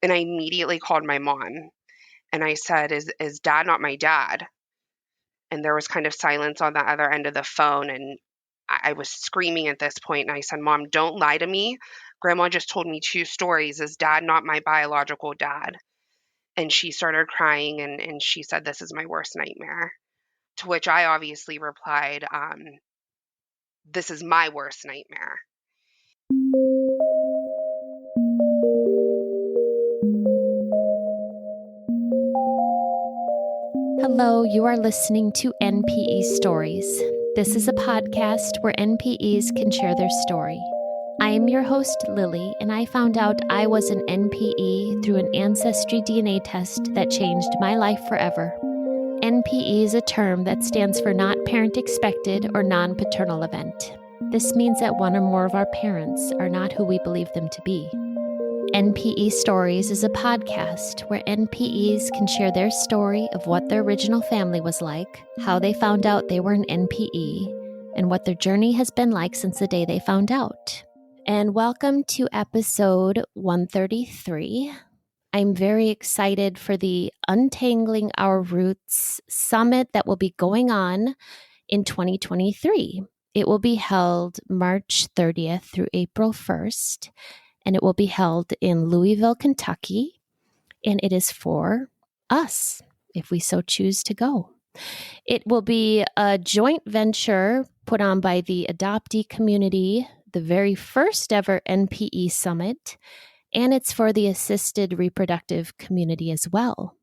And I immediately called my mom and I said, is dad not my dad? And there was kind of silence on the other end of the phone. And I was screaming at this point. And I said, Mom, don't lie to me. Grandma just told me two stories. Is dad not my biological dad? And she started crying and she said, this is my worst nightmare. To which I obviously replied, this is my worst nightmare. Hello, you are listening to NPE Stories. This is a podcast where NPEs can share their story. I am your host, Lily, and I found out I was an NPE through an ancestry DNA test that changed my life forever. NPE is a term that stands for Not Parent Expected or Non-Paternal Event. This means that one or more of our parents are not who we believe them to be. NPE Stories is a podcast where NPEs can share their story of what their original family was like, how they found out they were an NPE, and what their journey has been like since the day they found out. And welcome to episode 133. I'm very excited for the Untangling Our Roots Summit that will be going on in 2023. It will be held March 30th through April 1st. And it will be held in Louisville, Kentucky, and it is for us, if we so choose to go. It will be a joint venture put on by the adoptee community, the very first ever NPE Summit, and it's for the assisted reproductive community as well.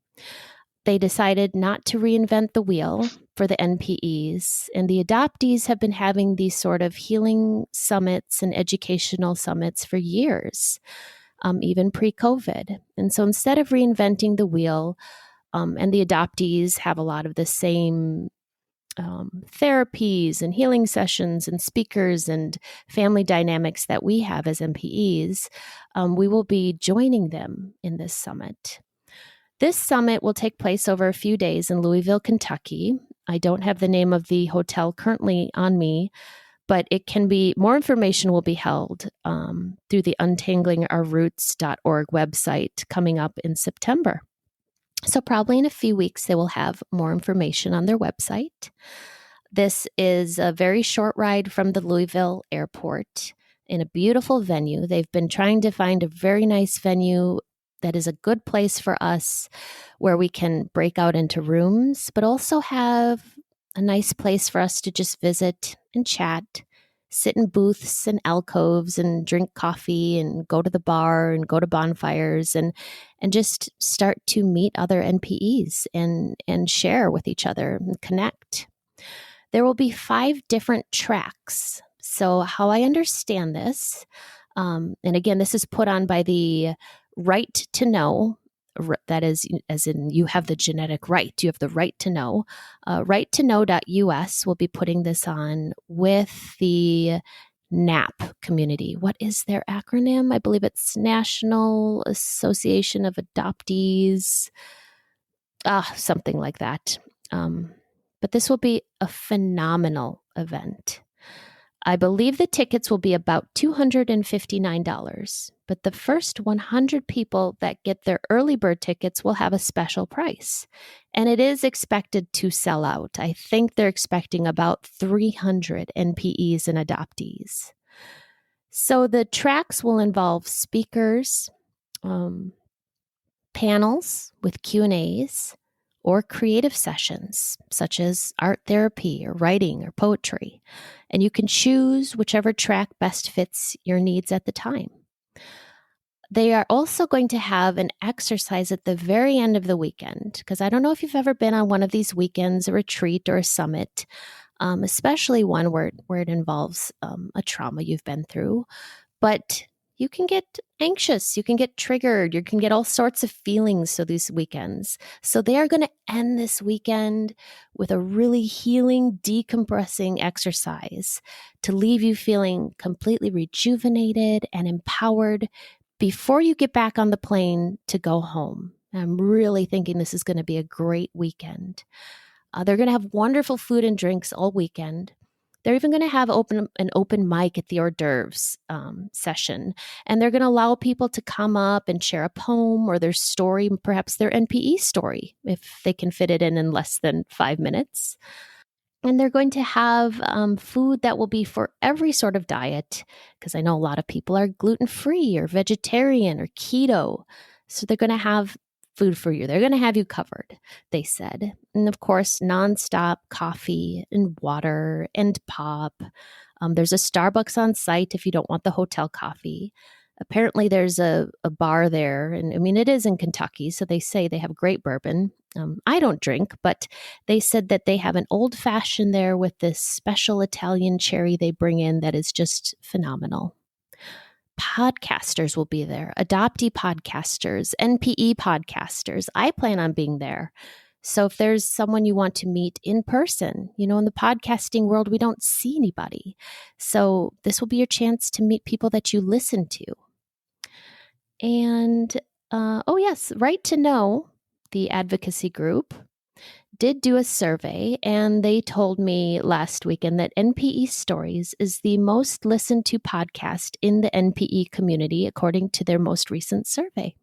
They decided not to reinvent the wheel for the NPEs, and the adoptees have been having these sort of healing summits and educational summits for years, even pre-COVID. And so instead of reinventing the wheel, and the adoptees have a lot of the same therapies and healing sessions and speakers and family dynamics that we have as NPEs, we will be joining them in this summit. This summit will take place over a few days in Louisville, Kentucky. I don't have the name of the hotel currently on me, but it can be, more information will be held through the untanglingourroots.org website coming up in September. So probably in a few weeks, they will have more information on their website. This is a very short ride from the Louisville airport in a beautiful venue. They've been trying to find a very nice venue that is a good place for us where we can break out into rooms, but also have a nice place for us to just visit and chat, sit in booths and alcoves and drink coffee and go to the bar and go to bonfires and just start to meet other NPEs and share with each other and connect. There will be 5 different tracks. So how I understand this, and again, this is put on by the Right to Know, that is, as in you have the genetic right, you have the right to know. Righttoknow.us will be putting this on with the NAP community. What is their acronym? I believe it's National Association of Adoptees, something like that. But this will be a phenomenal event. I believe the tickets will be about $259, but the first 100 people that get their early bird tickets will have a special price, and it is expected to sell out. I think they're expecting about 300 NPEs and adoptees. So the tracks will involve speakers, panels with Q&As, or creative sessions such as art therapy or writing or poetry. And you can choose whichever track best fits your needs at the time. They are also going to have an exercise at the very end of the weekend, because I don't know if you've ever been on one of these weekends, a retreat or a summit, especially one where it involves a trauma you've been through. But you can get anxious, you can get triggered, you can get all sorts of feelings so these weekends. So they are going to end this weekend with a really healing, decompressing exercise to leave you feeling completely rejuvenated and empowered before you get back on the plane to go home. I'm really thinking this is going to be a great weekend. They're going to have wonderful food and drinks all weekend. They're even going to have an open mic at the hors d'oeuvres session, and they're going to allow people to come up and share a poem or their story, perhaps their NPE story, if they can fit it in less than 5 minutes. And they're going to have food that will be for every sort of diet, because I know a lot of people are gluten-free or vegetarian or keto. So they're going to have food for you. They're going to have you covered, they said. And of course, nonstop coffee and water and pop. There's a Starbucks on site if you don't want the hotel coffee. Apparently, there's a bar there. And I mean, it is in Kentucky, so they say they have great bourbon. I don't drink, but they said that they have an old fashioned there with this special Italian cherry they bring in that is just phenomenal. Podcasters will be there, adoptee podcasters, NPE podcasters. I plan on being there. So if there's someone you want to meet in person, in the podcasting world, we don't see anybody. So this will be your chance to meet people that you listen to. And, oh yes, Right to Know, the advocacy group, did do a survey, and they told me last weekend that NPE Stories is the most listened to podcast in the NPE community, according to their most recent survey.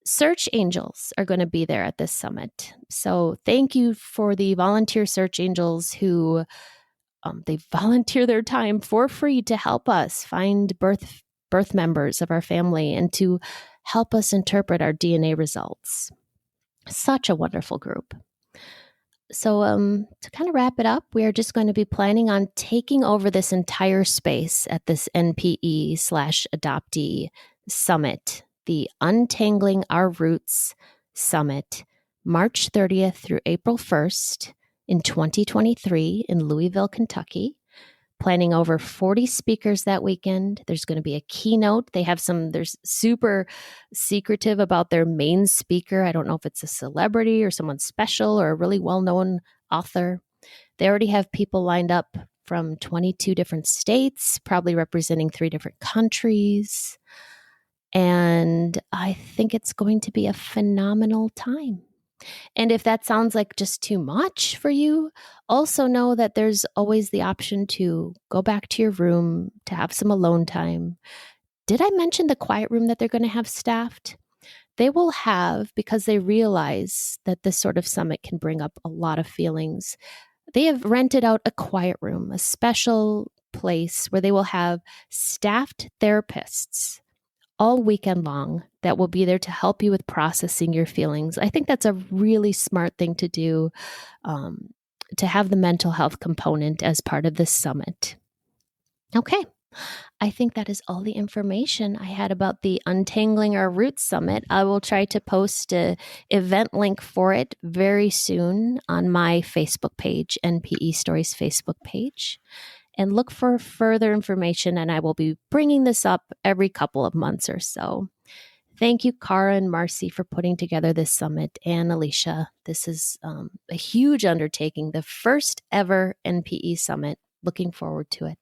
Search Angels are going to be there at this summit. So thank you for the volunteer Search Angels who they volunteer their time for free to help us find birth members of our family and to help us interpret our DNA results. Such a wonderful group. So to kind of wrap it up, we are just going to be planning on taking over this entire space at this NPE/adoptee summit, the Untangling Our Roots Summit, March 30th through April 1st in 2023 in Louisville, Kentucky. Planning over 40 speakers that weekend. There's going to be a keynote. They're super secretive about their main speaker. I don't know if it's a celebrity or someone special or a really well-known author. They already have people lined up from 22 different states, probably representing 3 different countries. And I think it's going to be a phenomenal time. And if that sounds like just too much for you, also know that there's always the option to go back to your room to have some alone time. Did I mention the quiet room that they're going to have staffed? They will have, because they realize that this sort of summit can bring up a lot of feelings, they have rented out a quiet room, a special place where they will have staffed therapists all weekend long that will be there to help you with processing your feelings. I think that's a really smart thing to do, to have the mental health component as part of this summit. Okay. I think that is all the information I had about the Untangling Our Roots Summit. I will try to post an event link for it very soon on my Facebook page, NPE Stories Facebook page. And look for further information, and I will be bringing this up every couple of months or so. Thank you, Cara and Marcy, for putting together this summit, and Alicia. This is a huge undertaking, the first ever NPE summit. Looking forward to it.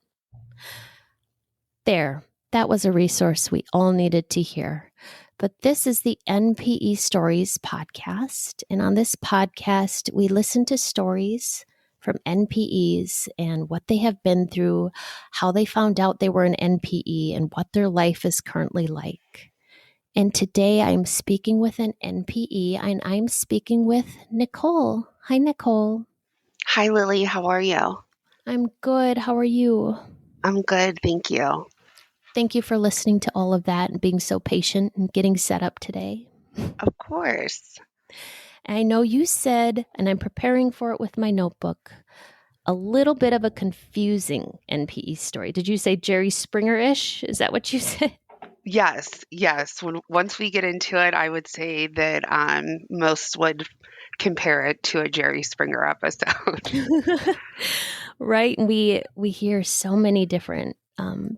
There, that was a resource we all needed to hear. But this is the NPE Stories podcast, and on this podcast, we listen to stories from NPEs and what they have been through, how they found out they were an NPE, and what their life is currently like. And today I'm speaking with an NPE, and I'm speaking with Nichole. Hi, Nichole. Hi, Lily. How are you? I'm good. How are you? I'm good. Thank you. Thank you for listening to all of that and being so patient and getting set up today. Of course. I know you said, and I'm preparing for it with my notebook, a little bit of a confusing NPE story. Did you say Jerry Springer-ish? Is that what you said? Yes. Once we get into it, I would say that most would compare it to a Jerry Springer episode. Right. And we hear so many different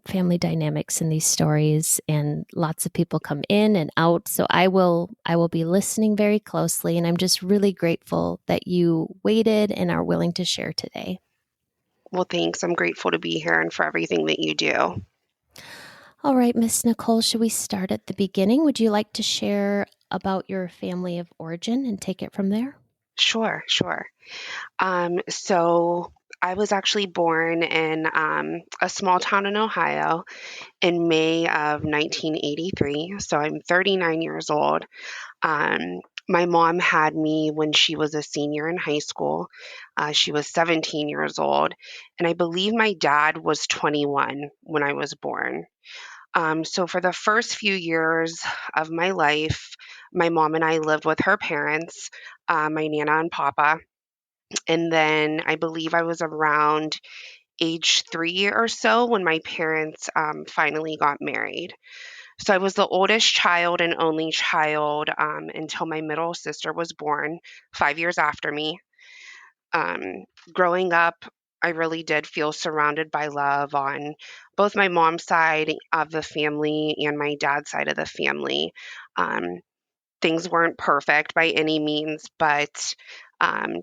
family dynamics in these stories, and lots of people come in and out. So I will be listening very closely, and I'm just really grateful that you waited and are willing to share today. Well, thanks. I'm grateful to be here and for everything that you do. All right, Miss Nichole, should we start at the beginning? Would you like to share about your family of origin and take it from there? Sure, sure. So I was actually born in a small town in Ohio in May of 1983. So I'm 39 years old. Um, my mom had me when she was a senior in high school. She was 17 years old. And I believe my dad was 21 when I was born. So for the first few years of my life, my mom and I lived with her parents, my Nana and Papa. And then I believe I was around age 3 or so when my parents finally got married. So I was the oldest child and only child until my middle sister was born 5 years after me. Um, Growing up, I really did feel surrounded by love on both my mom's side of the family and my dad's side of the family. Um, Things weren't perfect by any means, but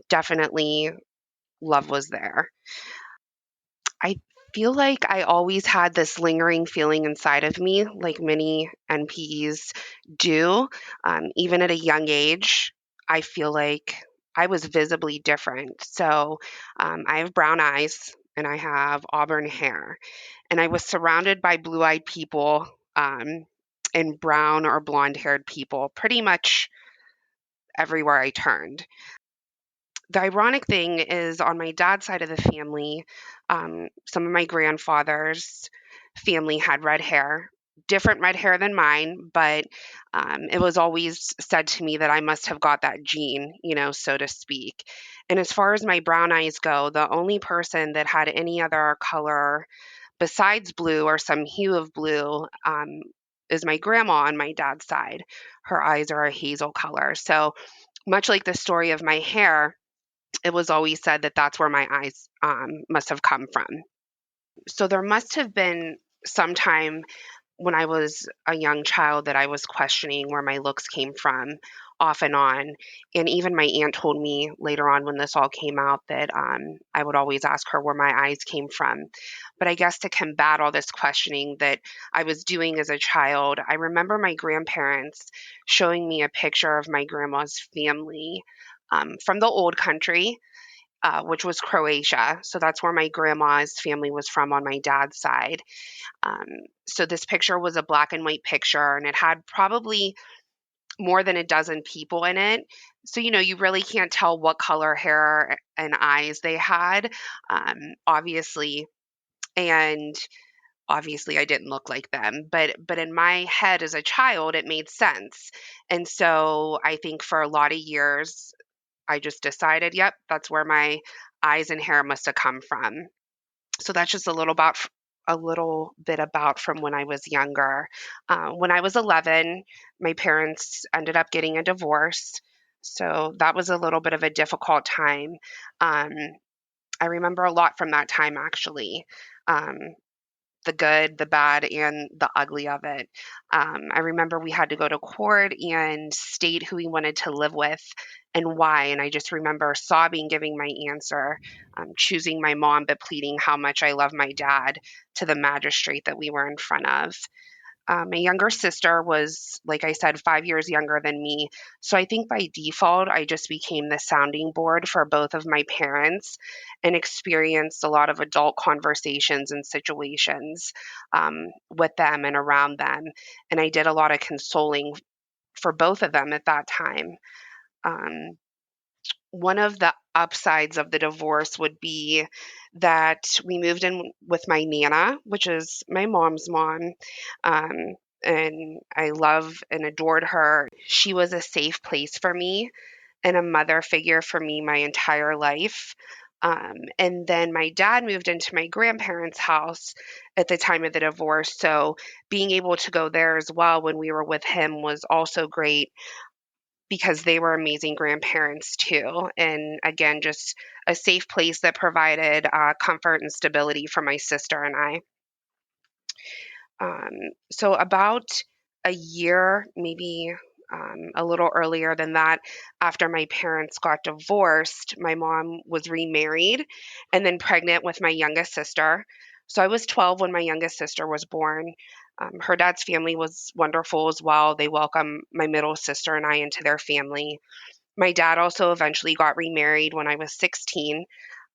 definitely love was there. I feel like I always had this lingering feeling inside of me, like many NPEs do. Even at a young age, I feel like I was visibly different. So I have brown eyes and I have auburn hair, and I was surrounded by blue eyed people and brown or blonde haired people pretty much everywhere I turned. The ironic thing is on my dad's side of the family, some of my grandfather's family had red hair, different red hair than mine, but it was always said to me that I must have got that gene, so to speak. And as far as my brown eyes go, the only person that had any other color besides blue or some hue of blue is my grandma on my dad's side. Her eyes are a hazel color. So, much like the story of my hair, it was always said that that's where my eyes must have come from. So there must have been some time when I was a young child that I was questioning where my looks came from off and on. And even my aunt told me later on when this all came out that I would always ask her where my eyes came from. But I guess to combat all this questioning that I was doing as a child, I remember my grandparents showing me a picture of my grandma's family from the old country, which was Croatia. So that's where my grandma's family was from on my dad's side. Um, so this picture was a black and white picture, and it had probably more than a dozen people in it. So, you really can't tell what color hair and eyes they had, obviously. And obviously, I didn't look like them, but in my head as a child, it made sense. And so I think for a lot of years, I just decided, yep, that's where my eyes and hair must have come from. So that's just a little bit about from when I was younger. When I was 11, my parents ended up getting a divorce. So that was a little bit of a difficult time. Um, I remember a lot from that time, actually. Um, the good, the bad, and the ugly of it. I remember we had to go to court and state who we wanted to live with and why. And I just remember sobbing, giving my answer, choosing my mom, but pleading how much I love my dad to the magistrate that we were in front of. My younger sister was, like I said, 5 years younger than me. So I think by default, I just became the sounding board for both of my parents and experienced a lot of adult conversations and situations with them and around them. And I did a lot of consoling for both of them at that time. Um, One of the upsides of the divorce would be that we moved in with my Nana, which is my mom's mom. Um, and I love and adored her. She was a safe place for me and a mother figure for me my entire life. And then my dad moved into my grandparents' house at the time of the divorce. So being able to go there as well when we were with him was also great because they were amazing grandparents too. And again, just a safe place that provided comfort and stability for my sister and I. So, about a year, maybe a little earlier than that, after my parents got divorced, my mom was remarried and then pregnant with my youngest sister. So, I was 12 when my youngest sister was born. Her dad's family was wonderful as well. They welcomed my middle sister and I into their family. My dad also eventually got remarried when I was 16.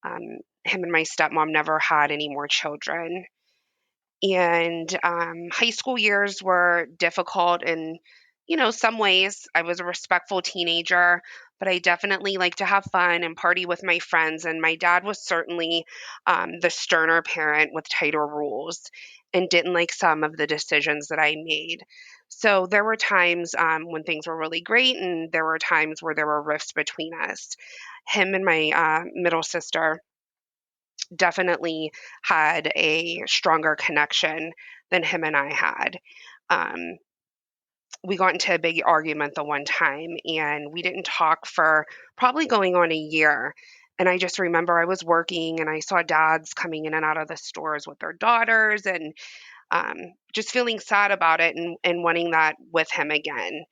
Him and my stepmom never had any more children. And high school years were difficult in, some ways. I was a respectful teenager, but I definitely like to have fun and party with my friends. And my dad was certainly the sterner parent with tighter rules and didn't like some of the decisions that I made. So there were times when things were really great, and there were times where there were rifts between us. Him and my middle sister definitely had a stronger connection than him and I had. Um, we got into a big argument the one time, and we didn't talk for probably going on a year. And I just remember I was working and I saw dads coming in and out of the stores with their daughters, and um, just feeling sad about it, and wanting that with him again.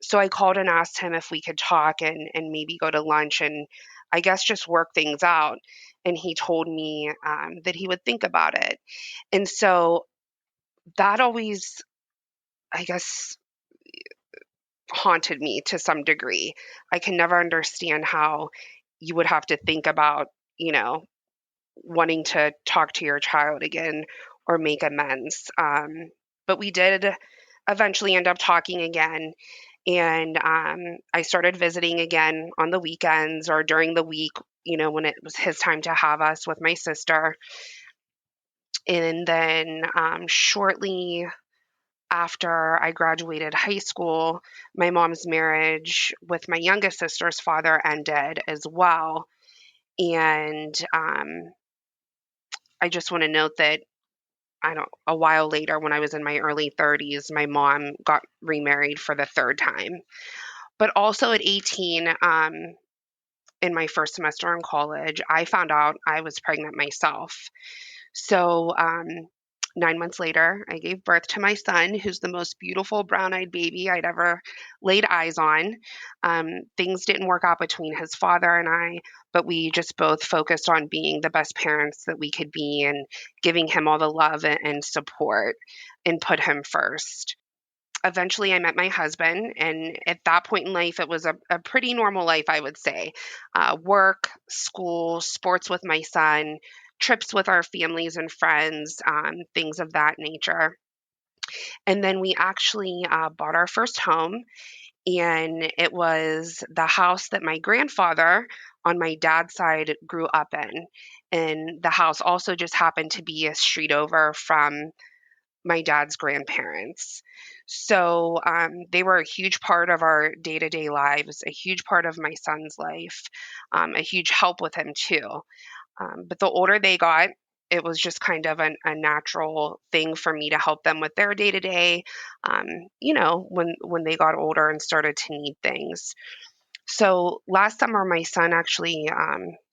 So I called and asked him if we could talk and maybe go to lunch and I guess just work things out. And he told me that he would think about it. And so that always, I guess, haunted me to some degree. I can never understand how you would have to think about, you know, wanting to talk to your child again or make amends. But we did eventually end up talking again. And I started visiting again on the weekends or during the week, when it was his time to have us with my sister. And then shortly after I graduated high school, my mom's marriage with my youngest sister's father ended as well. And I just want to note that I don't a while later when I was in my early 30s, my mom got remarried for the third time. But also at 18, in my first semester in college, I found out I was pregnant myself. So, 9 months later, I gave birth to my son, who's the most beautiful brown eyed baby I'd ever laid eyes on. Things didn't work out between his father and I, but we just both focused on being the best parents that we could be and giving him all the love and support and put him first. Eventually I met my husband, and at that point in life, it was a pretty normal life, I would say. Work, school, sports with my son, trips with our families and friends, things of that nature. And then we actually bought our first home, and it was the house that my grandfather on my dad's side grew up in. And the house also just happened to be a street over from my dad's grandparents. So they were a huge part of our day to day lives, a huge part of my son's life, a huge help with him too. But the older they got, it was just kind of a natural thing for me to help them with their day to day, when they got older and started to need things. So last summer, my son actually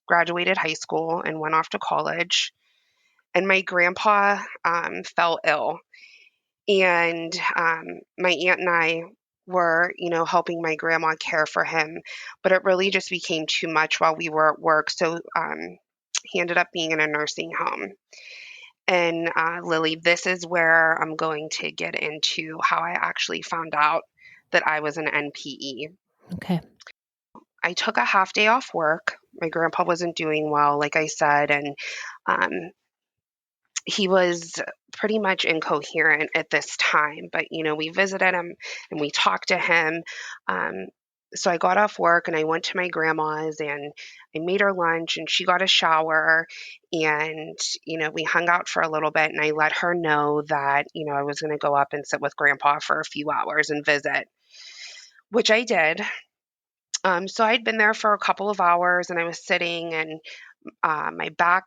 graduated high school and went off to college. And my grandpa fell ill, and my aunt and I were, helping my grandma care for him, but it really just became too much while we were at work. So he ended up being in a nursing home. And Lily, this is where I'm going to get into how I actually found out that I was an NPE. Okay. I took a half day off work. My grandpa wasn't doing well, like I said, and um, he was pretty much incoherent at this time, but we visited him and we talked to him. Um, so I got off work and I went to my grandma's and I made her lunch and she got a shower, and we hung out for a little bit, and I let her know that I was going to go up and sit with grandpa for a few hours and visit, which I did. So I'd been there for a couple of hours and I was sitting, and my back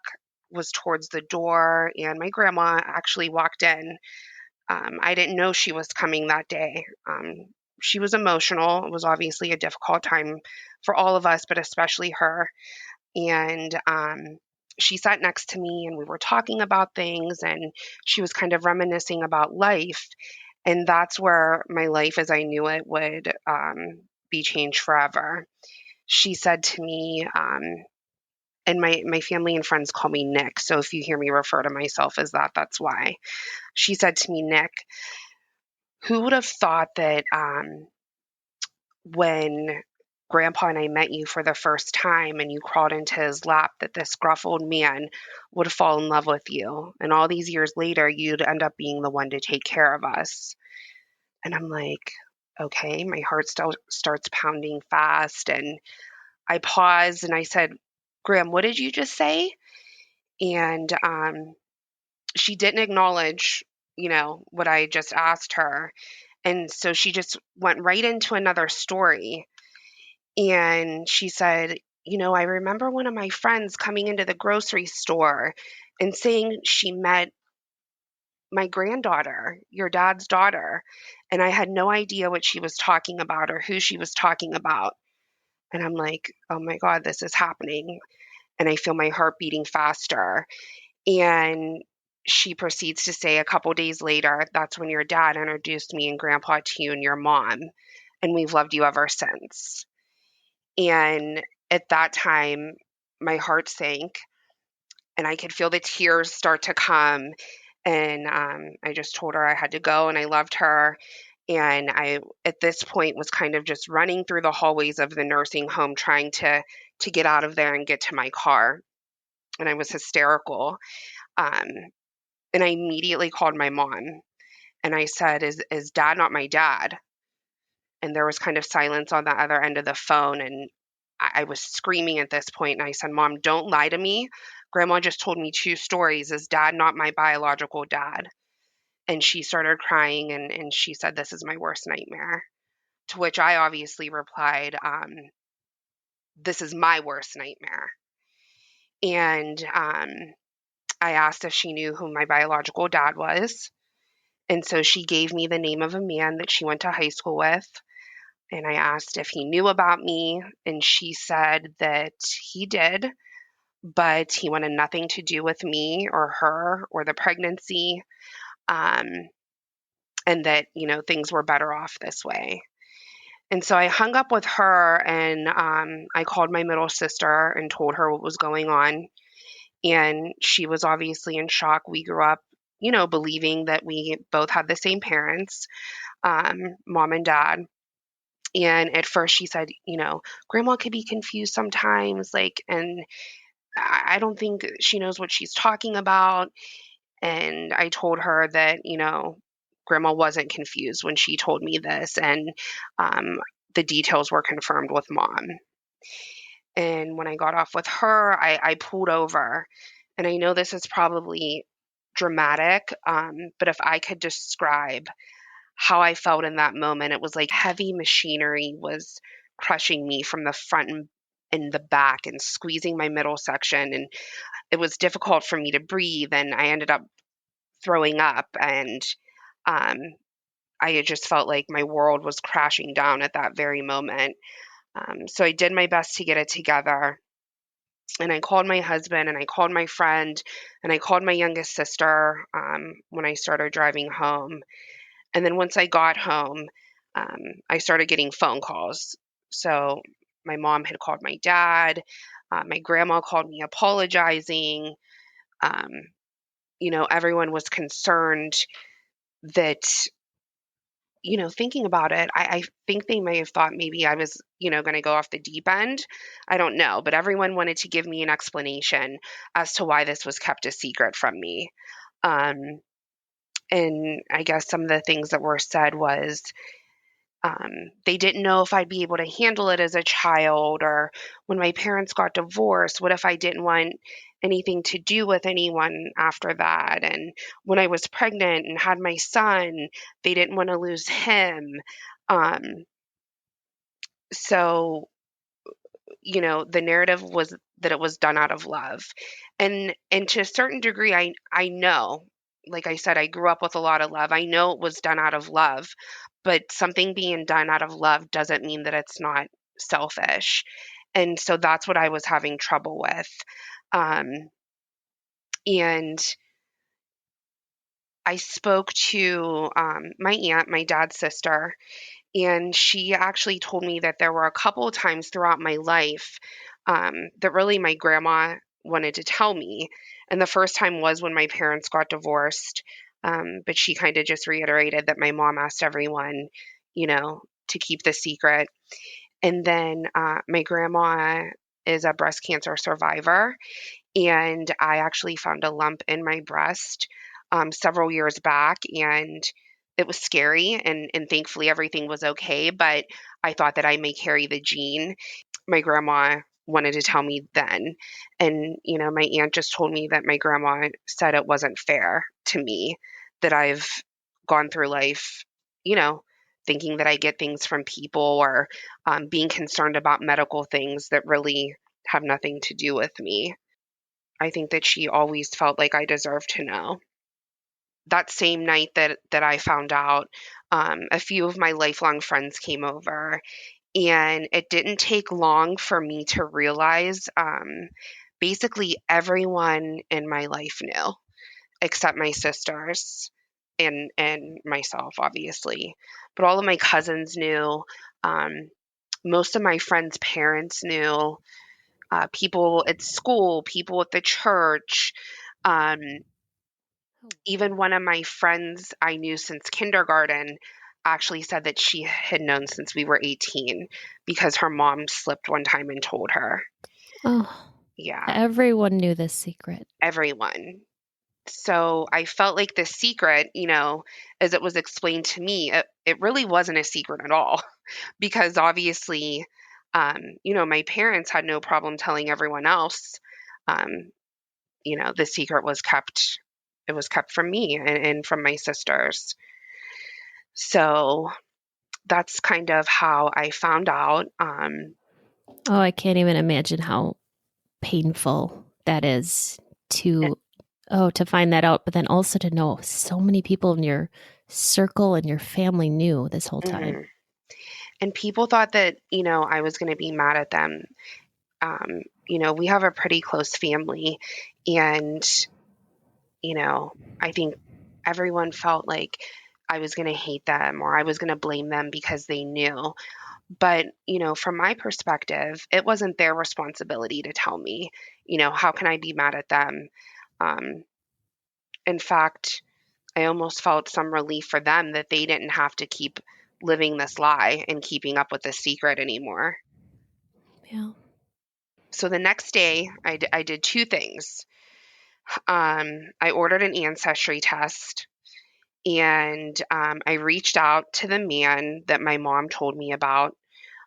was towards the door, and my grandma actually walked in. I didn't know she was coming that day. She was emotional. It was obviously a difficult time for all of us, but especially her. And she sat next to me, and we were talking about things, and she was kind of reminiscing about life. And that's where my life as I knew it would be changed forever. She said to me, and my family and friends call me Nick. So if you hear me refer to myself as that, that's why. She said to me, Nick, who would have thought that when Grandpa and I met you for the first time and you crawled into his lap, that this gruff old man would fall in love with you. And all these years later, you'd end up being the one to take care of us. And I'm like, okay, my heart still starts pounding fast. And I paused and I said, Graham, what did you just say? And she didn't acknowledge, what I just asked her. And so she just went right into another story. And she said, I remember one of my friends coming into the grocery store and saying she met my granddaughter, your dad's daughter. And I had no idea what she was talking about or who she was talking about. And I'm like, oh my God, this is happening. And I feel my heart beating faster. And she proceeds to say a couple days later, that's when your dad introduced me and grandpa to you and your mom. And we've loved you ever since. And at that time, my heart sank and I could feel the tears start to come. And I just told her I had to go and I loved her. And I, at this point, was kind of just running through the hallways of the nursing home, trying to get out of there and get to my car. And I was hysterical. Um, and I immediately called my mom and I said, "Is dad not my dad?" And there was kind of silence on the other end of the phone. And I was screaming at this point, and I said, Mom, don't lie to me. Grandma just told me two stories. Is dad not my biological dad? And she started crying, and she said, this is my worst nightmare. To which I obviously replied, this is my worst nightmare. And I asked if she knew who my biological dad was. And so she gave me the name of a man that she went to high school with. And I asked if he knew about me, and she said that he did, but he wanted nothing to do with me or her or the pregnancy, um, and that, things were better off this way. And so I hung up with her and I called my middle sister and told her what was going on. And she was obviously in shock. We grew up, believing that we both had the same parents, mom and dad. And at first she said, grandma could be confused sometimes, and I don't think she knows what she's talking about. And I told her that, grandma wasn't confused when she told me this. And um, the details were confirmed with mom. And when I got off with her, I pulled over. And I know this is probably dramatic, but if I could describe how I felt in that moment, it was like heavy machinery was crushing me from the front and in the back and squeezing my middle section. And it was difficult for me to breathe. And I ended up throwing up. And um, I had just felt like my world was crashing down at that very moment. So I did my best to get it together. And I called my husband and I called my friend and I called my youngest sister when I started driving home. And then once I got home, I started getting phone calls. So my mom had called my dad. My grandma called me apologizing. Um, everyone was concerned that, thinking about it, I think they may have thought maybe I was, going to go off the deep end. I don't know. But everyone wanted to give me an explanation as to why this was kept a secret from me. Um, and I guess some of the things that were said was, they didn't know if I'd be able to handle it as a child, or when my parents got divorced, what if I didn't want anything to do with anyone after that? And when I was pregnant and had my son, they didn't want to lose him. Um, so, the narrative was that it was done out of love. And to a certain degree, I know, like I said, I grew up with a lot of love. I know it was done out of love, but something being done out of love doesn't mean that it's not selfish. And so that's what I was having trouble with. Um, and I spoke to my aunt, my dad's sister, and she actually told me that there were a couple of times throughout my life that really my grandma wanted to tell me. And the first time was when my parents got divorced. But she kind of just reiterated that my mom asked everyone, to keep the secret. And then my grandma is a breast cancer survivor, and I actually found a lump in my breast several years back, and it was scary, and thankfully everything was okay. But I thought that I may carry the gene. My grandma wanted to tell me then. And, my aunt just told me that my grandma said it wasn't fair to me that I've gone through life, you know, thinking that I get things from people or being concerned about medical things that really have nothing to do with me. I think that she always felt like I deserved to know. That same night that I found out, a few of my lifelong friends came over, and it didn't take long for me to realize basically everyone in my life knew except my sisters and myself, obviously. But all of my cousins knew. Um, most of my friends' parents knew. People at school, people at the church. Um, Even one of my friends I knew since kindergarten actually said that she had known since we were 18 because her mom slipped one time and told her. Oh, Yeah, everyone knew this secret. everyone. So I felt like the secret, as it was explained to me, it really wasn't a secret at all because obviously, my parents had no problem telling everyone else. Um, the secret was kept, it was kept from me and from my sisters. So that's kind of how I found out. Oh, I can't even imagine how painful that is to to find that out, but then also to know so many people in your circle and your family knew this whole time. Mhm. And people thought that, I was going to be mad at them. We have a pretty close family, and, you know, I think everyone felt like I was going to hate them or I was going to blame them because they knew. But, from my perspective, it wasn't their responsibility to tell me. How can I be mad at them? Um, in fact, I almost felt some relief for them that they didn't have to keep living this lie and keeping up with this secret anymore. Yeah. So the next day, I did two things. I ordered an ancestry test, and I reached out to the man that my mom told me about,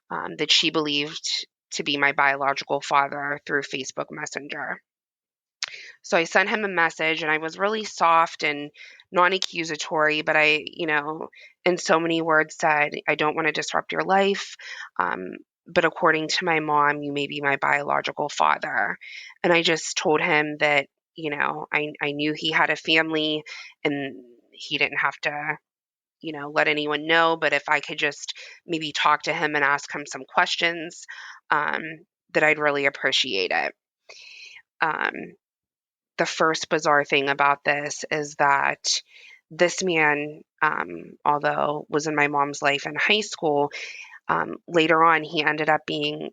that she believed to be my biological father through Facebook Messenger. So I sent him a message, and I was really soft and non accusatory, but I, in so many words said, I don't want to disrupt your life. Um, but according to my mom, you may be my biological father. And I just told him that, I knew he had a family and he didn't have to, let anyone know. But if I could just maybe talk to him and ask him some questions, um, that I'd really appreciate it. Um, the first bizarre thing about this is that this man, although was in my mom's life in high school, later on he ended up being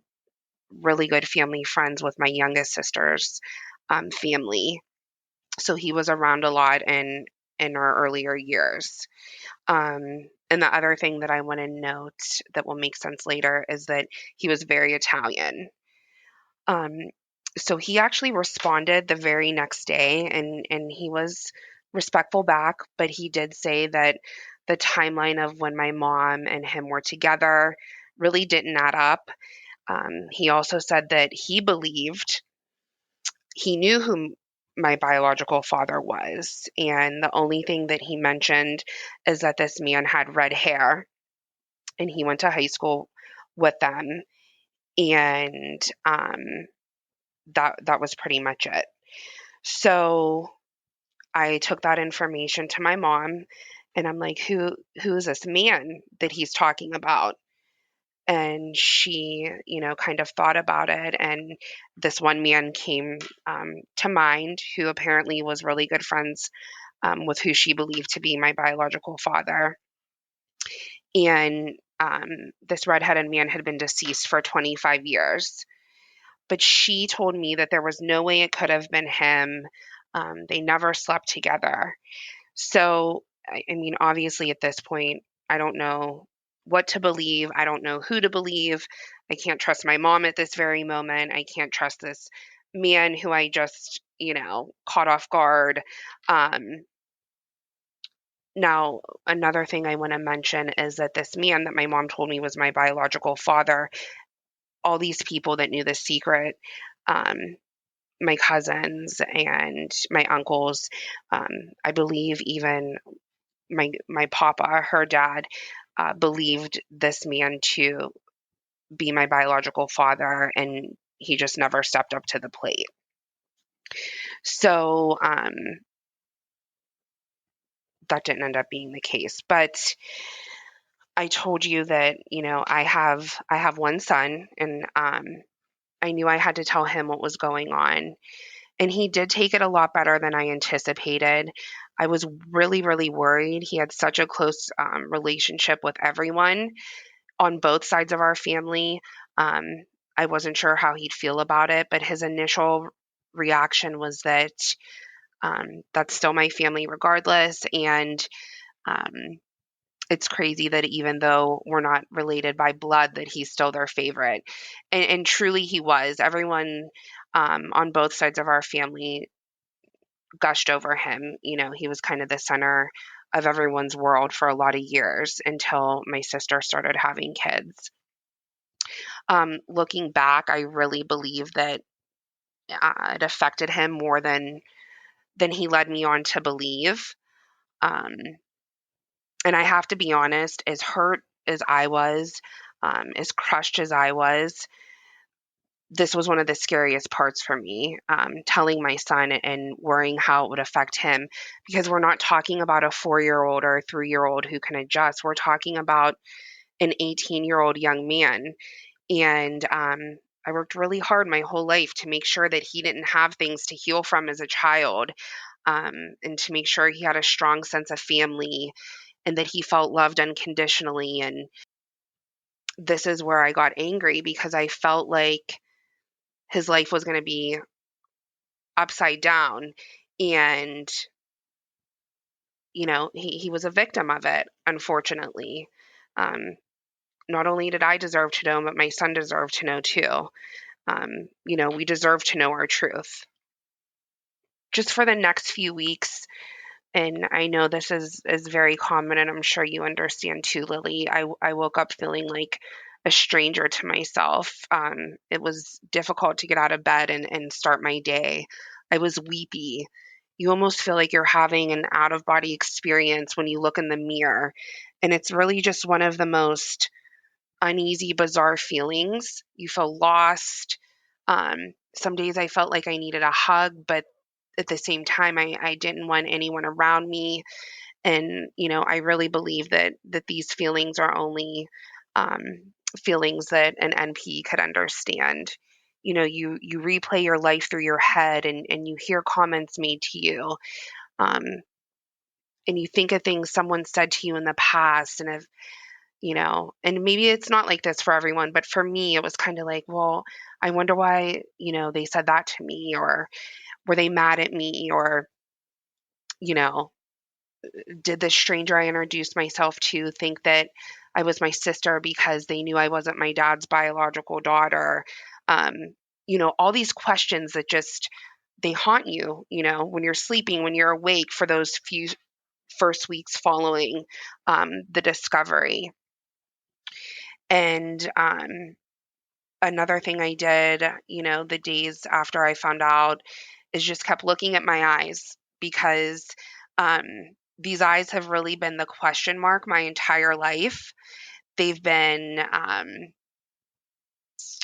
really good family friends with my youngest sister's family. So he was around a lot in our earlier years. And the other thing that I want to note that will make sense later is that he was very Italian. Um, so he actually responded the very next day, and he was respectful back, but he did say that the timeline of when my mom and him were together really didn't add up. He also said that he believed he knew who my biological father was, and the only thing that he mentioned is that this man had red hair and he went to high school with them, and that was pretty much it. So I took that information to my mom, and I'm like, who is this man that he's talking about? And she, kind of thought about it, and this one man came to mind who apparently was really good friends with who she believed to be my biological father. And this redheaded man had been deceased for 25 years. But she told me that there was no way it could have been him. They never slept together. So, I mean, obviously at this point, I don't know what to believe. I don't know who to believe. I can't trust my mom at this very moment. I can't trust this man who I just, caught off guard. Um, Now, another thing I want to mention is that this man that my mom told me was my biological father, all these people that knew the secret, um, my cousins and my uncles, um, I believe even my papa, her dad, believed this man to be my biological father, and he just never stepped up to the plate. So that didn't end up being the case. But I told you that I have one son, and I knew I had to tell him what was going on, and he did take it a lot better than I anticipated. I was really, really worried. He had such a close relationship with everyone on both sides of our family. Um, I wasn't sure how he'd feel about it, but his initial reaction was that that's still my family regardless. And um, it's crazy that even though we're not related by blood, that he's still their favorite. And truly, he was. Everyone on both sides of our family gushed over him. He was kind of the center of everyone's world for a lot of years until my sister started having kids. Looking back, I really believe that it affected him more than he led me on to believe. Um, and I have to be honest, as hurt as I was, as crushed as I was, this was one of the scariest parts for me, telling my son and worrying how it would affect him, because we're not talking about a 4-year-old or a 3-year-old who can adjust. We're talking about an 18-year-old young man. And I worked really hard my whole life to make sure that he didn't have things to heal from as a child, and to make sure he had a strong sense of family and that he felt loved unconditionally. And this is where I got angry, because I felt like his life was going to be upside down. And, he was a victim of it, unfortunately. Um, Not only did I deserve to know, but my son deserved to know too. We deserve to know our truth. Just for the next few weeks, and I know this is very common, and I'm sure you understand too, Lily. I woke up feeling like a stranger to myself. It was difficult to get out of bed and start my day. I was weepy. You almost feel like you're having an out of body experience when you look in the mirror. And it's really just one of the most uneasy, bizarre feelings. You feel lost. Some days I felt like I needed a hug, but at the same time, I didn't want anyone around me. And, I really believe that these feelings are only um, feelings that an NP could understand. You replay your life through your head, and you hear comments made to you. Um, and you think of things someone said to you in the past, and if and maybe it's not like this for everyone, but for me, it was kind of like, well, I wonder why, they said that to me, or were they mad at me, or, you know, did the stranger I introduced myself to think that I was my sister because they knew I wasn't my dad's biological daughter? Um, all these questions that just they haunt you, when you're sleeping, when you're awake for those few first weeks following the discovery. And another thing I did, the days after I found out, is just kept looking at my eyes, because um, these eyes have really been the question mark my entire life. They've been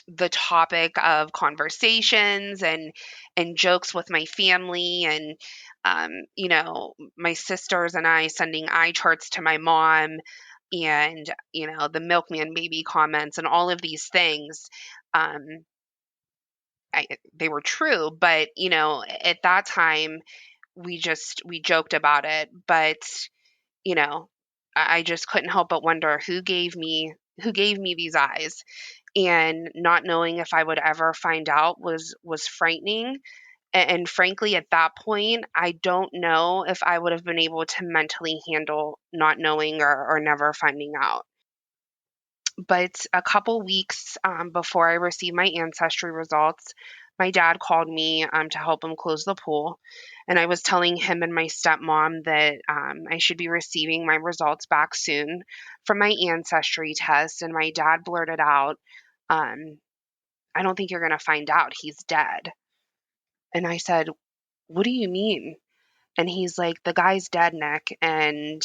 the topic of conversations and jokes with my family, and my sisters and I sending eye charts to my mom, and the milkman baby comments and all of these things. um, they were true, but at that time we joked about it, but you know I just couldn't help but wonder who gave me these eyes. And not knowing if I would ever find out was frightening. And frankly, at that point, I don't know if I would have been able to mentally handle not knowing, or never finding out. But a couple weeks before I received my ancestry results, my dad called me to help him close the pool. And I was telling him and my stepmom that I should be receiving my results back soon from my ancestry test. And my dad blurted out, um, I don't think you're going to find out. He's dead. And I said, what do you mean? And he's like, the guy's dead, Nick. And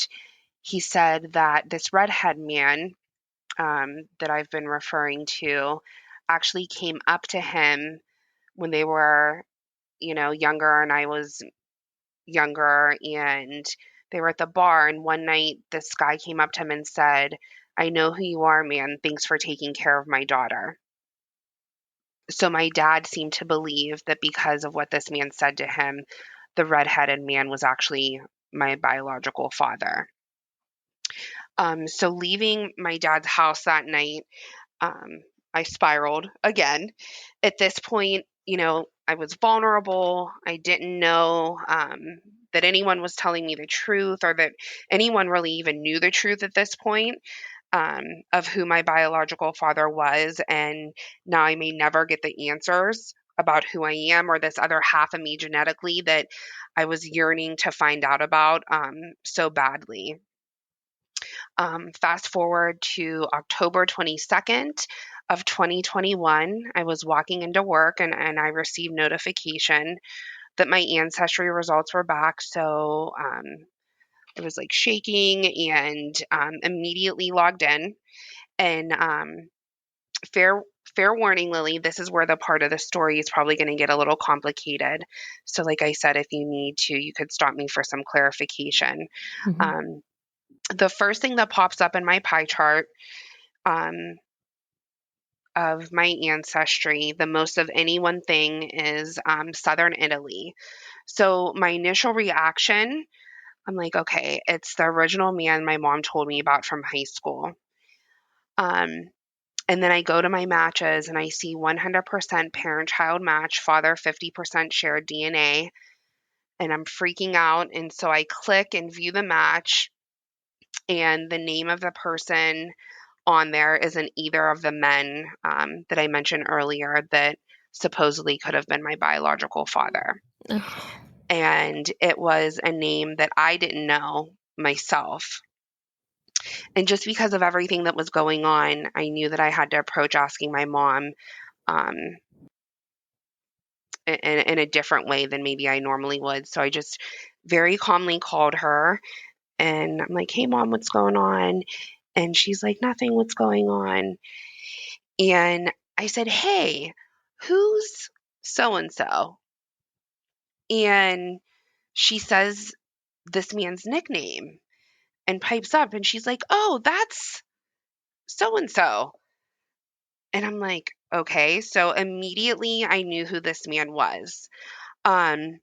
he said that this redhead man that I've been referring to actually came up to him when they were, younger and I was younger, and they were at the bar. And one night, this guy came up to him and said, I know who you are, man. Thanks for taking care of my daughter. So my dad seemed to believe that because of what this man said to him, the redheaded man was actually my biological father. So leaving my dad's house that night, um, I spiraled again. At this point, I was vulnerable. I didn't know that anyone was telling me the truth, or that anyone really even knew the truth at this point, of who my biological father was. And now I may never get the answers about who I am, or this other half of me genetically that I was yearning to find out about so badly. Fast forward to October 22nd of 2021, I was walking into work, and I received notification that my ancestry results were back. So I was like shaking, and immediately logged in. And fair fair warning, Lily, this is where the part of the story is probably going to get a little complicated. So like I said, if you need to, you could stop me for some clarification. Mhm. Um, the first thing that pops up in my pie chart um, of my ancestry, the most of any one thing, is Southern Italy. So my initial reaction, I'm like, okay, it's the original man my mom told me about from high school. Um, and then I go to my matches and I see 100% parent child match, father 50% shared DNA, and I'm freaking out. And so I click and view the match, and the name of the person on there isn't either of the men that I mentioned earlier that supposedly could have been my biological father. Oh. And it was a name that I didn't know myself. And just because of everything that was going on, I knew that I had to approach asking my mom um, in a different way than maybe I normally would. So I just very calmly called her, and I'm like, hey, mom, what's going on? And she's like, nothing, what's going on? And I said, hey, who's so and so? And she says this man's nickname and pipes up, and she's like, oh, that's so and so. And I'm like, okay. So immediately I knew who this man was. Um,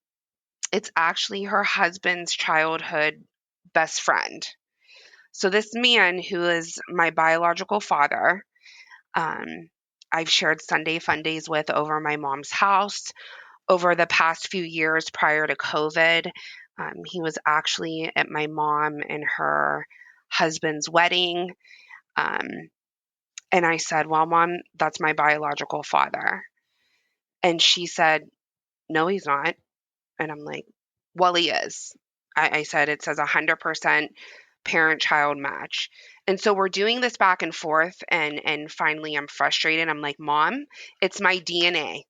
it's actually her husband's childhood best friend. So this man, who is my biological father, um, I've shared Sunday fun days with over my mom's house. Over the past few years prior to COVID, he was actually at my mom and her husband's wedding. Um, and I said, well, mom, that's my biological father. And she said, no, he's not. And I'm like, well, he is. I said, it says 100% parent child match. And so we're doing this back and forth. And finally, I'm frustrated. I'm like, mom, it's my DNA.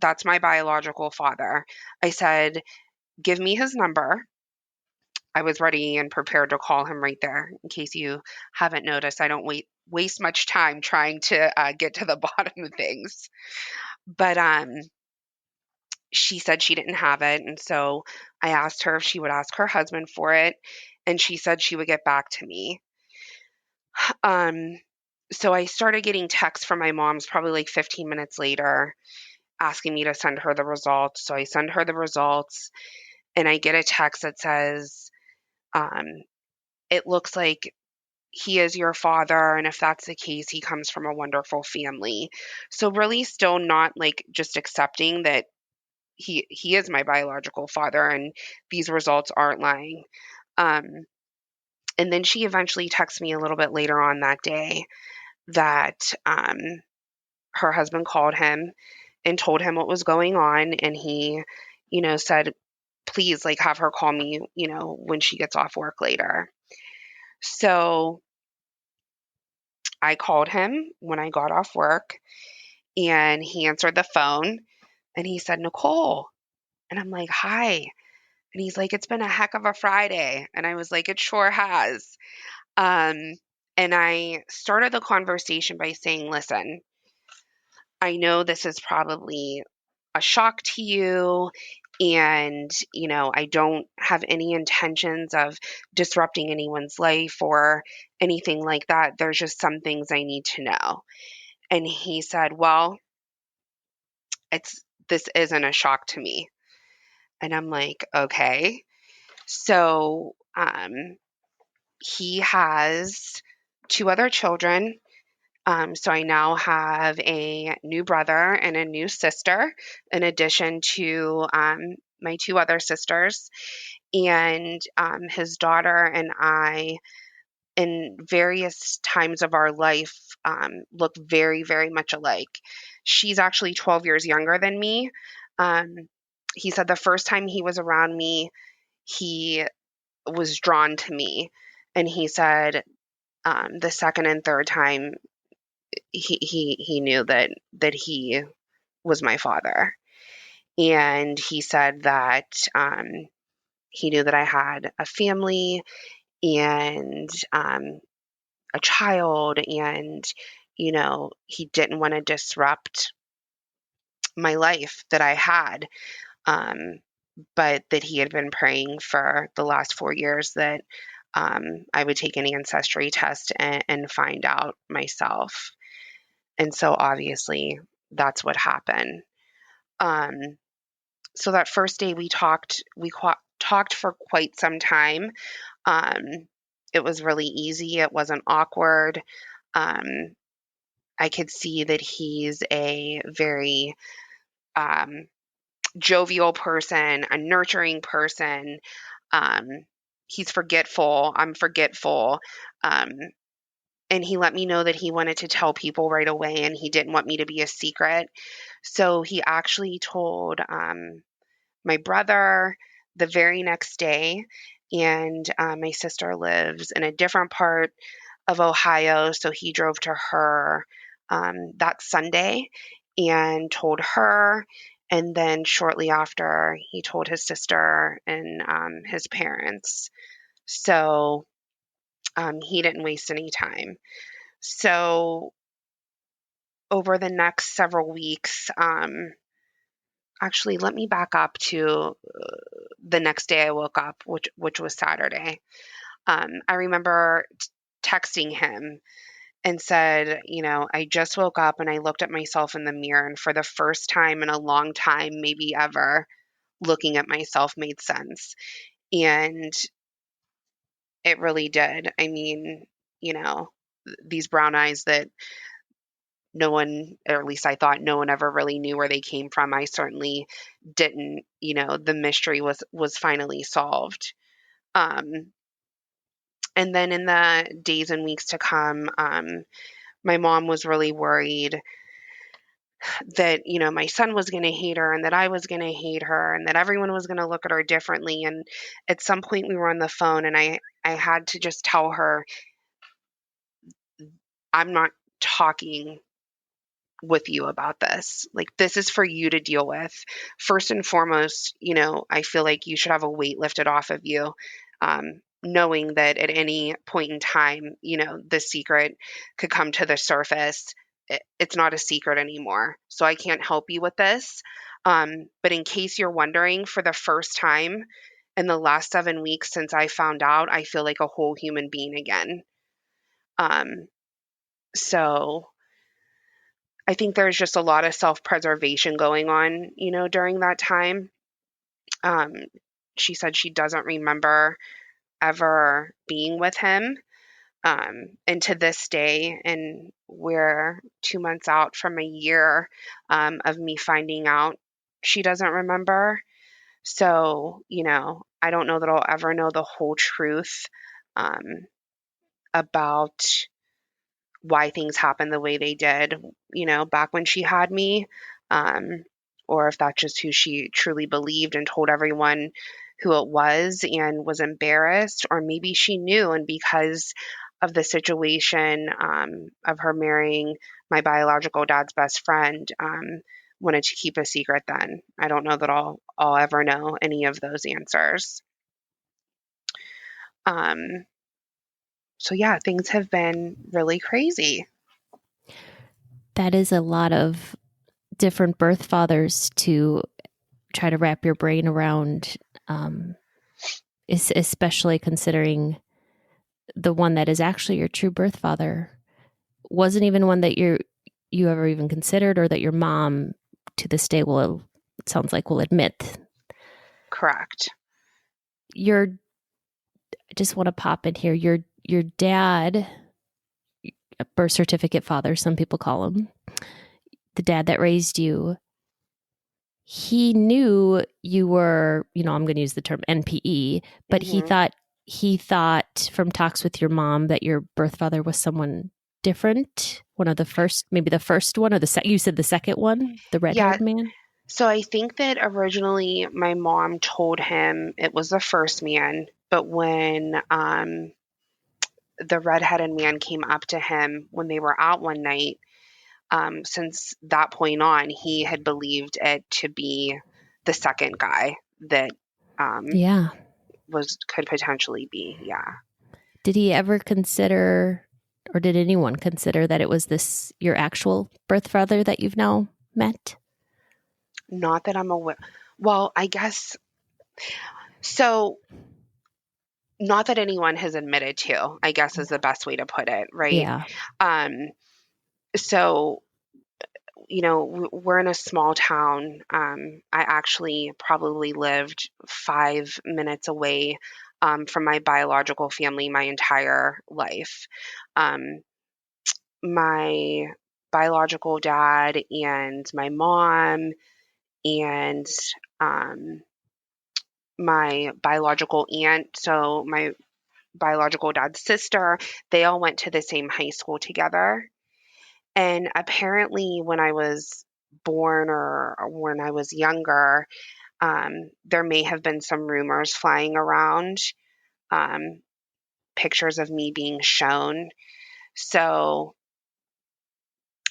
That's my biological father. I said, give me his number. I was ready and prepared to call him right there. In case you haven't noticed, I don't waste much time trying to get to the bottom of things. But she said she didn't have it, and so I asked her if she would ask her husband for it, and she said she would get back to me. Um, so I started getting texts from my mom's probably like 15 minutes later asking me to send her the results. So I send her the results, and I get a text that says, um, it looks like he is your father, and if that's the case, he comes from a wonderful family. So really still not like just accepting that he is my biological father and these results aren't lying. Um, and then she eventually texted me a little bit later on that day, that her husband called him and told him what was going on. And he, said, please, like, have her call me, when she gets off work later. So I called him when I got off work and he answered the phone and he said, Nichole. And I'm like, hi. And he's like, it's been a heck of a Friday. And I was like, it sure has. Um, and I started the conversation by saying, listen, I know this is probably a shock to you. And, I don't have any intentions of disrupting anyone's life or anything like that. There's just some things I need to know. And he said, well, this isn't a shock to me. And I'm like, okay. So, he has two other children. So I now have a new brother and a new sister, in addition to my two other sisters. And his daughter and I, in various times of our life, look very, very much alike. She's actually 12 years younger than me. Um, he said the first time he was around me, he was drawn to me. And he said the second and third time he knew that he was my father. And he said that he knew that I had a family and a child, and he didn't want to disrupt my life that I had. Um, but that he had been praying for the last 4 years that I would take an ancestry test and find out myself. And so obviously that's what happened. Um, so that first day we talked for quite some time. Um, it was really easy. It wasn't awkward. Um, I could see that he's a very um, jovial person, a nurturing person. Um, he's forgetful. I'm forgetful. Um, and he let me know that he wanted to tell people right away and he didn't want me to be a secret. So he actually told my brother the very next day. And my sister lives in a different part of Ohio. So he drove to her that Sunday and told her. And then shortly after, he told his sister and his parents. So he didn't waste any time. So over the next several weeks, actually, let me back up to the next day I woke up, which was Saturday. I remember texting him and said, I just woke up and I looked at myself in the mirror, and for the first time in a long time, maybe ever, looking at myself made sense. And it really did. I mean, you know, these brown eyes that no one, or at least I thought no one ever really knew where they came from. I certainly didn't. The mystery was finally solved. Um, and then in the days and weeks to come, my mom was really worried that, my son was going to hate her and that I was going to hate her and that everyone was going to look at her differently. And at some point we were on the phone and I had to just tell her, I'm not talking with you about this. Like, this is for you to deal with. First and foremost, I feel like you should have a weight lifted off of you, knowing that at any point in time, the secret could come to the surface. It's not a secret anymore. So I can't help you with this. But in case you're wondering, for the first time in the last 7 weeks since I found out, I feel like a whole human being again. Um, so I think there's just a lot of self-preservation going on, during that time. Um, she said she doesn't remember ever being with him. And to this day, and we're 2 months out from a year of me finding out, she doesn't remember. So, I don't know that I'll ever know the whole truth um, about why things happened the way they did, back when she had me, um, or if that's just who she truly believed and told everyone who it was and was embarrassed, or maybe she knew, and because of the situation of her marrying my biological dad's best friend, wanted to keep a secret. Then I don't know that I'll ever know any of those answers. Um, so yeah, things have been really crazy. That is a lot of different birth fathers to try to wrap your brain around, um, especially considering the one that is actually your true birth father wasn't even one that you ever even considered, or that your mom to this day will, it sounds like, will admit. Correct. Your I just want to pop in here. Your dad, a birth certificate father, some people call him, the dad that raised you, he knew you were, I'm going to use the term NPE, but Hmm. he thought from talks with your mom that your birth father was someone different. One of the first, maybe the first one, or you said the second one, the red Yeah. haired man. So I think that originally my mom told him it was the first man, but when the redheaded man came up to him when they were out one night, since that point on, he had believed it to be the second guy that um, Yeah. could potentially be. Yeah. Did he ever consider, or did anyone consider that it was this your actual birth father that you've now met? Not that I'm aware. Well, I guess so. Not that anyone has admitted to, I guess is the best way to put it, right? Yeah. Um, so, we're in a small town. I actually probably lived 5 minutes away from my biological family my entire life. Um, my biological dad and my mom and um, my biological aunt, so my biological dad's sister, they all went to the same high school together. And apparently, when I was born or when I was younger, there may have been some rumors flying around, um, pictures of me being shown. So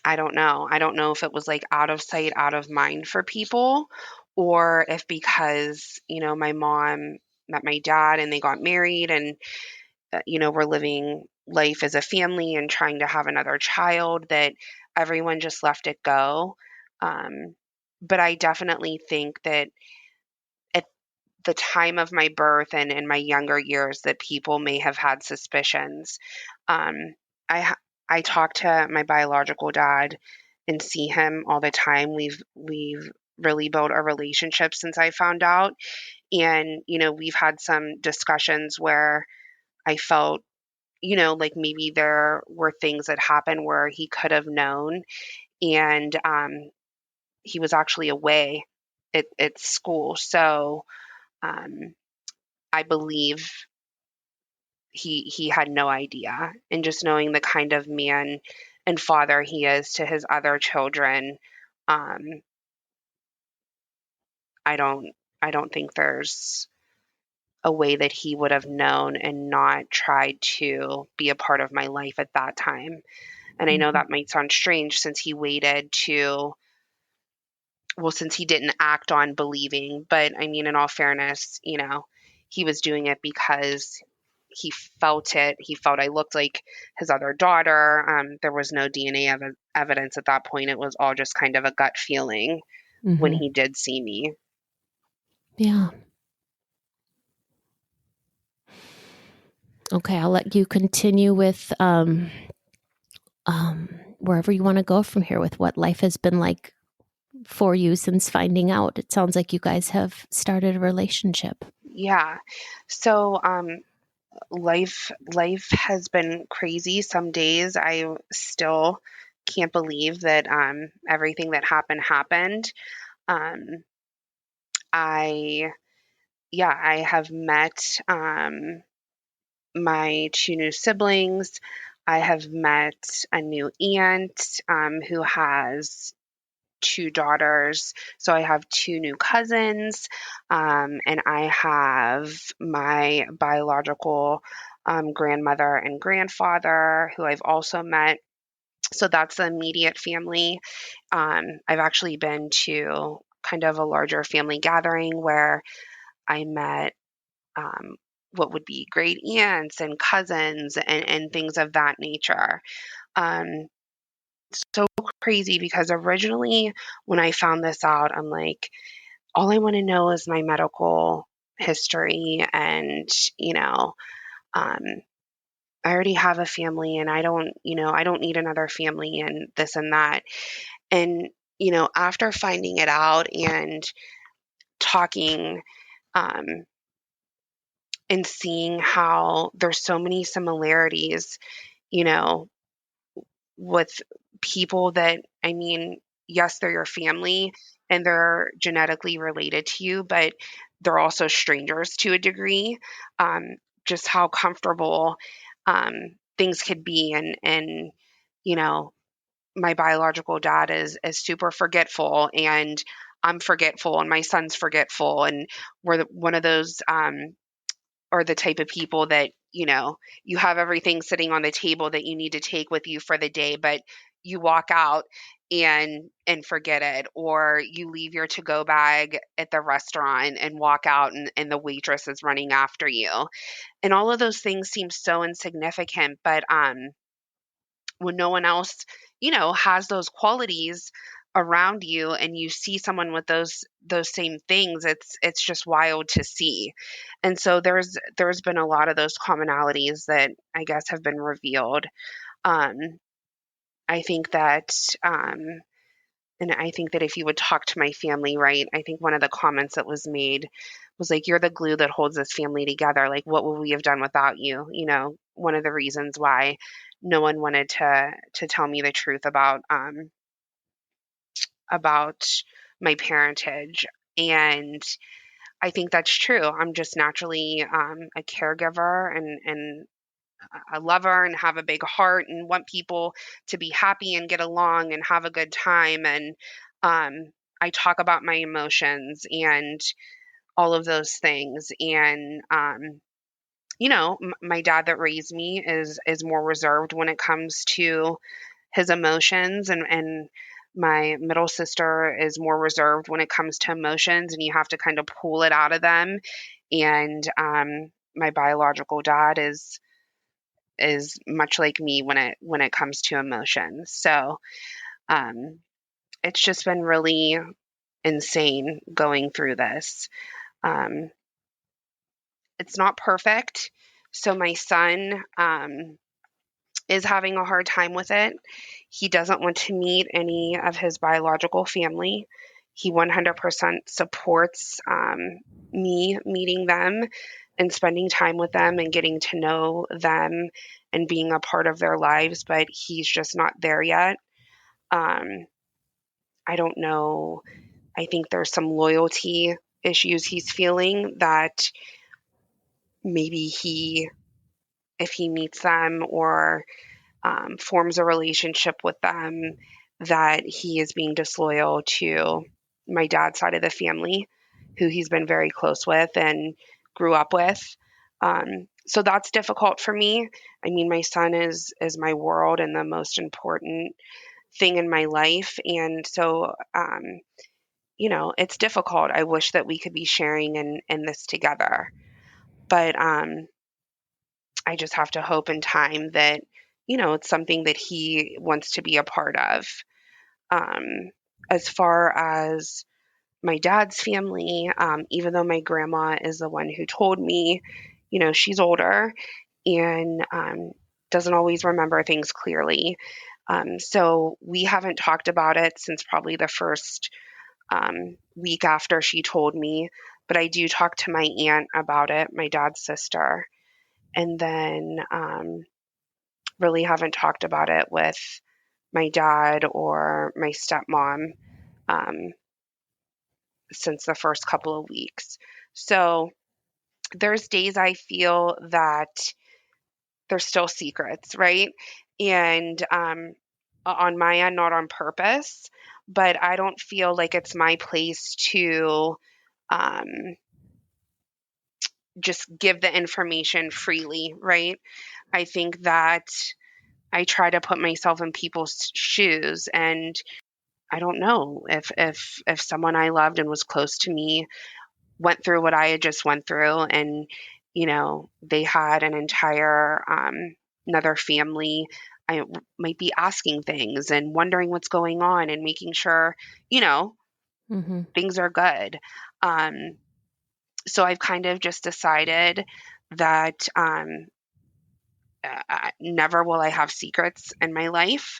I don't know. I don't know if it was like out of sight, out of mind for people, or if because, my mom met my dad and they got married and, we're living life as a family and trying to have another child, that everyone just let it go. Um, but I definitely think that at the time of my birth and in my younger years, that people may have had suspicions. Um, I ha- I talk to my biological dad and see him all the time. We've really built a relationship since I found out, and we've had some discussions where I felt, like maybe there were things that happened where he could have known, and he was actually away at school, so um, I believe he had no idea. And just knowing the kind of man and father he is to his other children, um, I don't I don't think there's a way that he would have known and not tried to be a part of my life at that time. And I know Mhm. that might sound strange since he waited to, well, since he didn't act on believing, but I mean, in all fairness, he was doing it because he felt it. He felt I looked like his other daughter. There was no DNA evidence at that point. It was all just kind of a gut feeling when Mhm. he did see me. Yeah. Okay, I'll let you continue with wherever you want to go from here with what life has been like for you since finding out. It sounds like you guys have started a relationship. Yeah. So, life has been crazy. Some days I still can't believe that everything that happened. Um, I yeah, I have met my two new siblings. I have met a new aunt who has two daughters. So I have two new cousins, and I have my biological grandmother and grandfather who I've also met. So that's the immediate family. I've actually been to kind of a larger family gathering where I met um, what would be great aunts and cousins and things of that nature. Um, so crazy because originally when I found this out, I'm like, all I want to know is my medical history and, you know, um, I already have a family and I don't need another family and this and that. And, after finding it out and talking, um, and seeing how there's so many similarities, you know, with people that, I mean, yes, they're your family and they're genetically related to you, but they're also strangers to a degree. Um, just how comfortable things could be, and you know, my biological dad is super forgetful, and I'm forgetful, and my son's forgetful, and one of those or the type of people that, you have everything sitting on the table that you need to take with you for the day, but you walk out and forget it, or you leave your to-go bag at the restaurant and walk out and the waitress is running after you. And all of those things seem so insignificant, but when no one else, has those qualities around you and you see someone with those same things, it's just wild to see. And so there's been a lot of those commonalities that I guess have been revealed. Um, I think that and I think that if you would talk to my family, right, I think one of the comments that was made was like, you're the glue that holds this family together. Like, what would we have done without you? One of the reasons why no one wanted to tell me the truth about my parentage. And I think that's true. I'm just naturally a caregiver and a lover and have a big heart and want people to be happy and get along and have a good time. And um, I talk about my emotions and all of those things. And my dad that raised me is more reserved when it comes to his emotions, and my middle sister is more reserved when it comes to emotions, and you have to kind of pull it out of them. And my biological dad is much like me when it comes to emotions. So um, it's just been really insane going through this. Um, it's not perfect. So my son is having a hard time with it. He doesn't want to meet any of his biological family. He 100% supports me meeting them and spending time with them and getting to know them and being a part of their lives, but he's just not there yet. Um, I don't know. I think there's some loyalty issues he's feeling that maybe if he meets them or forms a relationship with them, that he is being disloyal to my dad's side of the family, who he's been very close with and grew up with. So that's difficult for me. I mean, my son is my world and the most important thing in my life, and so it's difficult. I wish that we could be sharing in this together, but I just have to hope in time that, it's something that he wants to be a part of. Um, as far as my dad's family, even though my grandma is the one who told me, she's older and doesn't always remember things clearly. So we haven't talked about it since probably the first week after she told me, but I do talk to my aunt about it, my dad's sister. And then really haven't talked about it with my dad or my stepmom um, since the first couple of weeks. So there's days I feel that there's still secrets, right? And on my end, not on purpose, but I don't feel like it's my place to um, just give the information freely, right? I think that I try to put myself in people's shoes, and I don't know if someone I loved and was close to me went through what I had just went through, and they had an entire another family. I might be asking things and wondering what's going on and making sure you know Mm-hmm. things are good. Um, so I've kind of just decided that never will I have secrets in my life.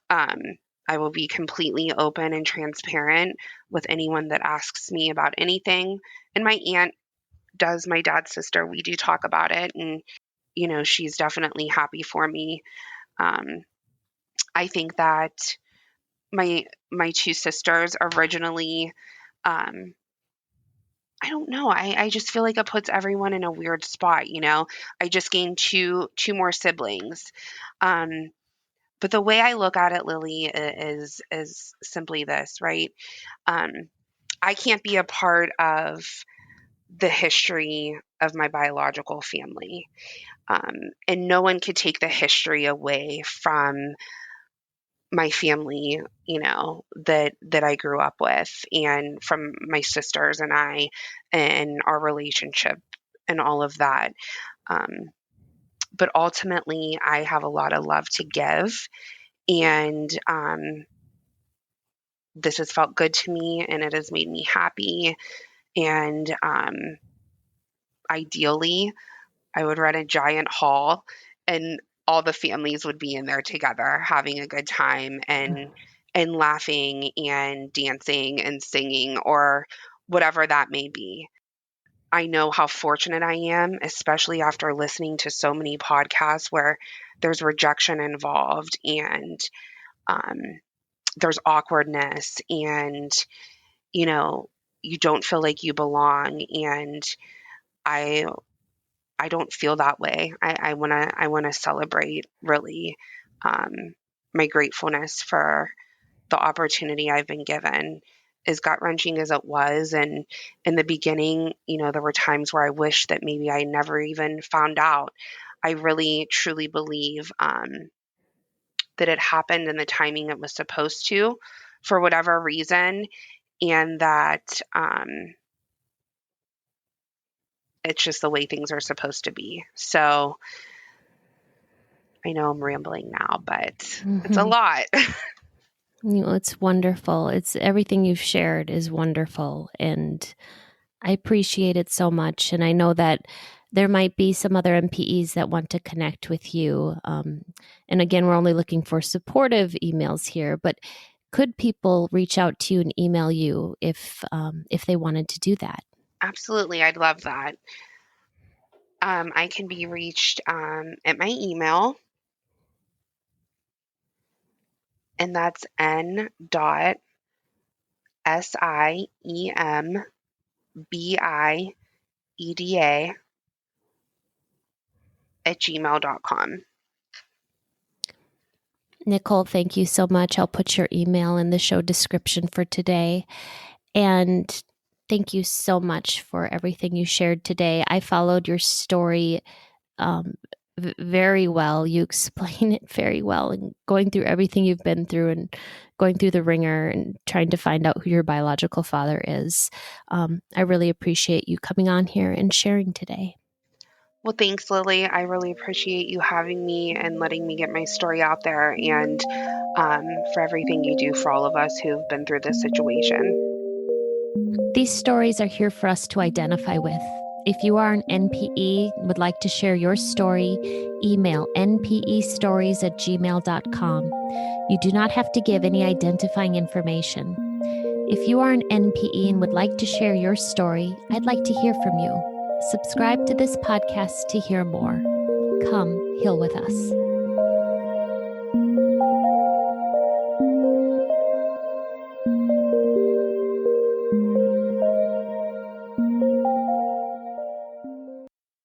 Um, I will be completely open and transparent with anyone that asks me about anything. And my aunt does, my dad's sister. We do talk about it, and she's definitely happy for me. Um, I think that my two sisters originally, um, I don't know. I just feel like it puts everyone in a weird spot. I just gained two more siblings. Um, but the way I look at it, Lily, is simply this, right? Um, I can't be a part of the history of my biological family. And no one could take the history away from my family, that I grew up with, and from my sisters and I, and our relationship, and all of that. Um, but ultimately, I have a lot of love to give, and this has felt good to me, and it has made me happy. And ideally, I would rent a giant hall, and all the families would be in there together having a good time, and laughing and dancing and singing, or whatever that may be. I know how fortunate I am, especially after listening to so many podcasts where there's rejection involved, and um, there's awkwardness, and you know you don't feel like you belong. And I I don't feel that way. I wanna celebrate, really, um, my gratefulness for the opportunity I've been given. As gut wrenching as it was, and in the beginning, there were times where I wish that maybe I never even found out. I really truly believe that it happened in the timing it was supposed to, for whatever reason, and that it's just the way things are supposed to be. So I know I'm rambling now, but it's a Mm-hmm. lot. It's wonderful. It's everything you've shared is wonderful, and I appreciate it so much. And I know that there might be some other MPEs that want to connect with you. And again, we're only looking for supportive emails here, but could people reach out to you and email you if they wanted to do that? Absolutely, I'd love that. I can be reached at my email, and that's n.siembida@gmail.com. Nichole, thank you so much. I'll put your email in the show description for today. And thank you so much for everything you shared today. I followed your story um, very well. You explain it very well, and going through everything you've been through and going through the ringer and trying to find out who your biological father is. I really appreciate you coming on here and sharing today. Well, thanks, Lily. I really appreciate you having me and letting me get my story out there, and for everything you do for all of us who've been through this situation. These stories are here for us to identify with. If you are an NPE and would like to share your story, email npestories@gmail.com. You do not have to give any identifying information. If you are an NPE and would like to share your story, I'd like to hear from you. Subscribe to this podcast to hear more. Come heal with us.